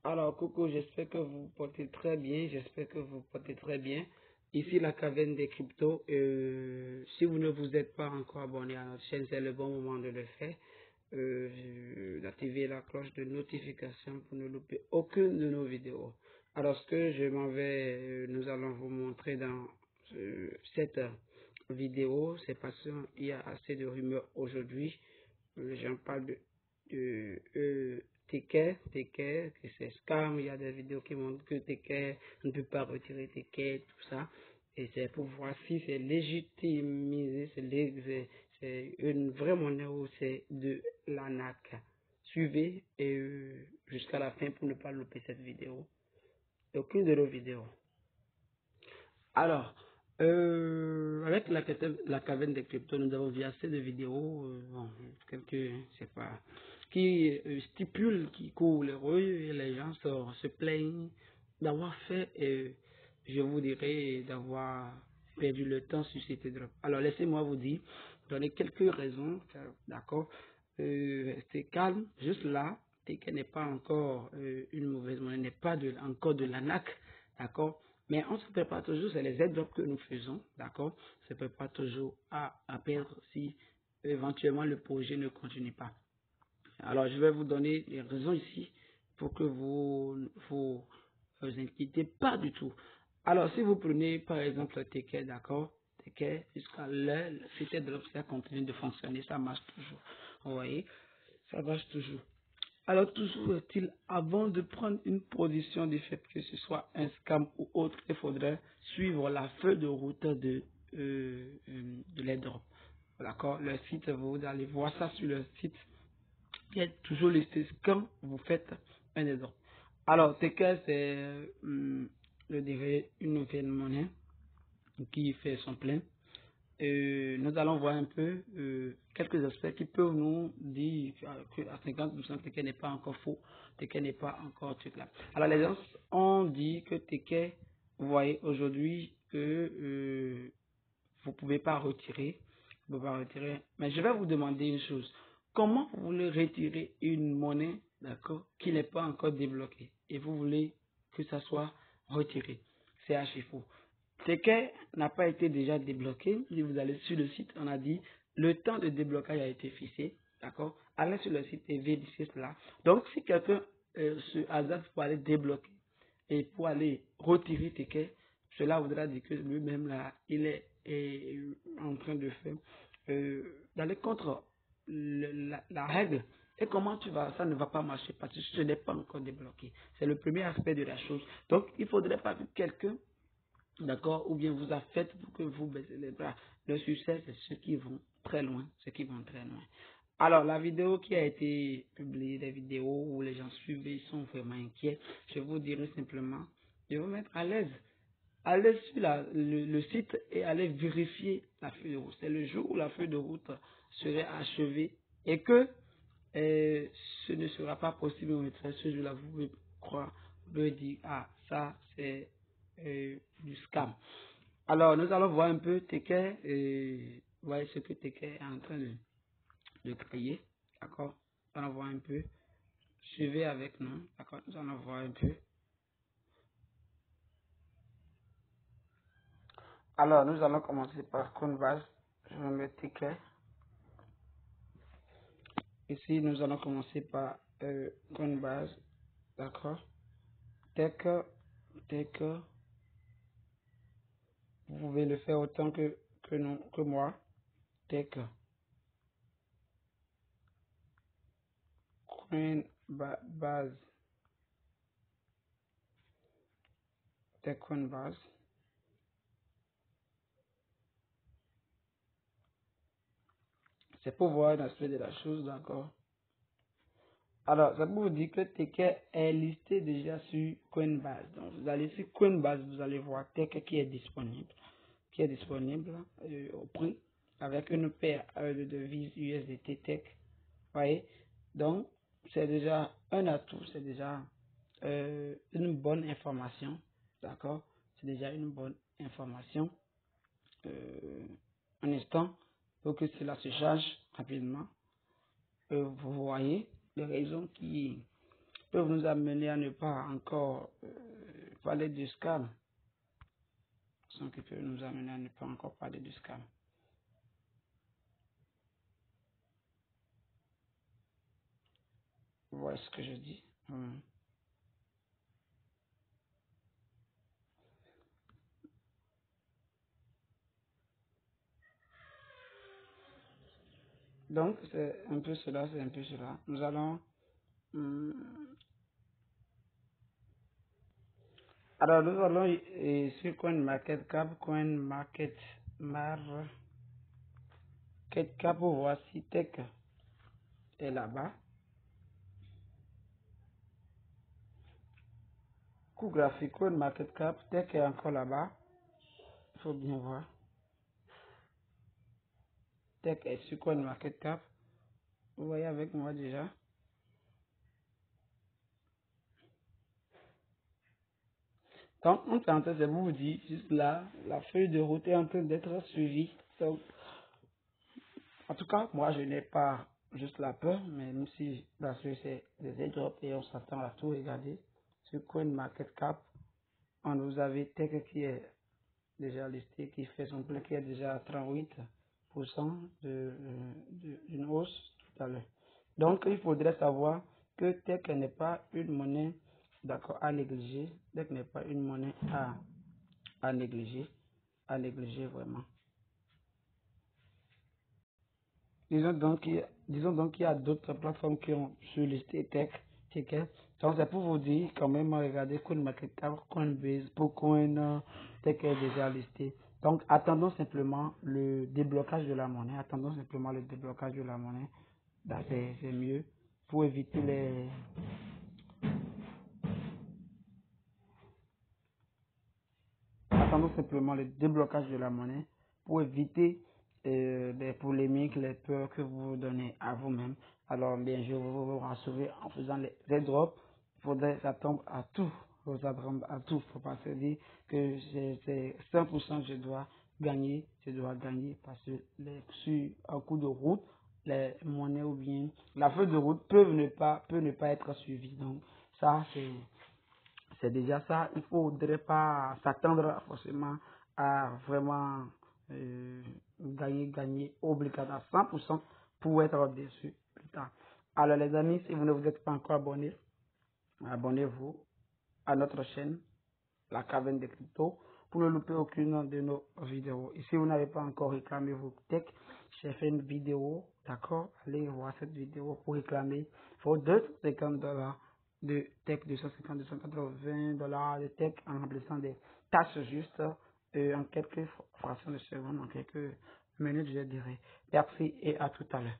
Alors, coucou, j'espère que vous vous portez très bien. J'espère que vous vous portez très bien. Ici, la caverne des cryptos. Si vous ne vous êtes pas encore abonné à notre chaîne, c'est le bon moment de le faire. D'activer la cloche de notification pour ne louper aucune de nos vidéos. Alors, ce que je m'en vais, nous allons vous montrer dans cette vidéo, c'est parce qu'il y a assez de rumeurs aujourd'hui. J'en parle de Tekken, que c'est scam. Il y a des vidéos qui montrent que Tekken ne peut pas retirer Tekken, tout ça. Et c'est pour voir si c'est légitimisé, c'est une vraie monnaie ou c'est de l'arnaque. Suivez jusqu'à la fin pour ne pas louper cette vidéo. Aucune de nos vidéos. Alors, avec la caverne des cryptos, nous avons vu assez de vidéos, bon, quelques, je sais pas, qui stipulent, qui courent les rues et les gens se plaignent d'avoir fait, je vous dirais, d'avoir perdu le temps sur ces drops. Alors, laissez-moi vous dire, donner quelques raisons, d'accord, c'est calme, juste là, Tekken n'est pas encore une mauvaise monnaie, n'est pas encore de l'ANAC, d'accord. Mais on se prépare toujours, c'est les airdrops que nous faisons, d'accord. On se prépare toujours à perdre si éventuellement le projet ne continue pas. Alors, je vais vous donner les raisons ici pour que vous inquiétez pas du tout. Alors, si vous prenez par exemple le Tekken, d'accord, Tekken, jusqu'à l'heure, le site airdrop, ça continue de fonctionner, ça marche toujours. Vous voyez, ça marche toujours. Alors, toujours est-il, avant de prendre une position du fait que ce soit un scam ou autre, il faudrait suivre la feuille de route de l'airdrop. D'accord? Le site, vous allez voir ça sur le site. Il y a toujours listé quand vous faites un airdrop. Alors, TK, c'est une nouvelle monnaie qui fait son plein. Nous allons voir un peu quelques aspects qui peuvent nous dire qu'à 50% TK n'est pas encore faux, TK n'est pas encore truc là. Alors les gens ont dit que TK, vous voyez aujourd'hui que vous pouvez pas retirer, vous pouvez pas retirer. Mais je vais vous demander une chose. Comment vous voulez retirer une monnaie, d'accord, qui n'est pas encore débloquée et vous voulez que ça soit retiré? C'est archi faux. Tekken n'a pas été déjà débloqué. Si vous allez sur le site, on a dit le temps de déblocage a été fixé. D'accord? Allez sur le site et vérifiez cela. Donc, si quelqu'un se hasarde pour aller débloquer et pour aller retirer Tekken, cela voudra dire que lui-même là, il est en train de faire d'aller contre la règle. Et comment ça ne va pas marcher parce que ce n'est pas encore débloqué. C'est le premier aspect de la chose. Donc, il faudrait pas que quelqu'un, d'accord, ou bien vous a fait pour que vous baissez les bras. Le succès, c'est ceux qui vont très loin, ceux qui vont très loin. Alors, la vidéo qui a été publiée, des vidéos où les gens suivent, ils sont vraiment inquiets. Je vous dirai simplement de vous mettre à l'aise. Allez sur le site et allez vérifier la feuille de route. C'est le jour où la feuille de route serait achevée et que ce ne sera pas possible de faire ce jour-là. Vous pouvez croire, vous pouvez dire, ah, ça c'est du scam. Alors, nous allons voir un peu Tekken, voyez ce que Tekken est en train de créer. D'accord? Nous allons voir un peu. Suivez avec nous. D'accord? Nous allons voir un peu. Alors, nous allons commencer par Coinbase. Je vais mettre Tekken. Ici, nous allons commencer par Coinbase. D'accord? Tekken. Vous pouvez le faire autant que moi. Tekken. Coinbase. Coinbase. C'est pour voir l'aspect de la chose, d'accord? Alors, ça pour vous dire que Tekken est listé déjà sur Coinbase. Donc, vous allez sur Coinbase, vous allez voir Tekken qui est disponible au prix avec une paire de devises USDT Tech. Voyez? Donc, c'est déjà un atout, c'est déjà une bonne information, d'accord? C'est déjà une bonne information. Un instant pour que cela se charge rapidement. Vous voyez les raisons qui peuvent nous amener à ne pas encore parler du scam. Sont qui peuvent nous amener à ne pas encore parler du scam. Voilà ce que je dis. Donc, c'est un peu cela, c'est un peu cela. Nous allons... alors, nous allons sur CoinMarketCap, CoinMarketCap, voici Tech est là-bas. Coup graphique, CoinMarketCap, Tech est encore là-bas. Il faut bien voir. Tech est sur CoinMarketCap. Vous voyez avec moi déjà. Donc, on est en train de vous dire, juste là, la feuille de route est en train d'être suivie. Donc, en tout cas, moi, je n'ai pas juste la peur, mais même si, parce que c'est des airdrops et on s'attend à tout regarder, sur CoinMarketCap, on vous avez Tech qui est déjà listé, qui fait son plein, qui est déjà à 38% d'une hausse tout à l'heure. Donc, il faudrait savoir que Tech n'est pas une monnaie, d'accord, à négliger. Tech n'est pas une monnaie à négliger vraiment. Disons donc qu'il y a d'autres plateformes qui ont surlisté Tech, Ticket. Donc c'est pour vous dire quand même, regardez CoinMarketCap, Coinbase, Pocoin, Tech est déjà listé. Donc attendons simplement le déblocage de la monnaie. Attendons simplement le déblocage de la monnaie. C'est mieux pour éviter les... Attendons simplement le déblocage de la monnaie pour éviter les polémiques, les peurs que vous vous donnez à vous-même. Alors bien, je vais vous rassurer en faisant les airdrops. Il faudrait s'attendre à tout. Il faut s'attendre à tout. Il ne faut pas se dire que c'est 100% je dois gagner. Je dois gagner parce que sur un coup de route, les monnaies ou bien la feuille de route peut ne pas être suivie. Donc ça, c'est déjà ça. Il ne faudrait pas s'attendre forcément à vraiment gagner obligatoire à 100% pour être déçu plus tard. Alors les amis, si vous ne vous êtes pas encore abonné, abonnez-vous à notre chaîne, la Caverne des Cryptos, pour ne louper aucune de nos vidéos. Et si vous n'avez pas encore réclamé vos tech, j'ai fait une vidéo, d'accord? Allez voir cette vidéo pour réclamer vos $250 de tech, 250, $280 de tech en remplissant des tâches justes en quelques fractions de secondes, en quelques minutes, je dirais. Merci et à tout à l'heure.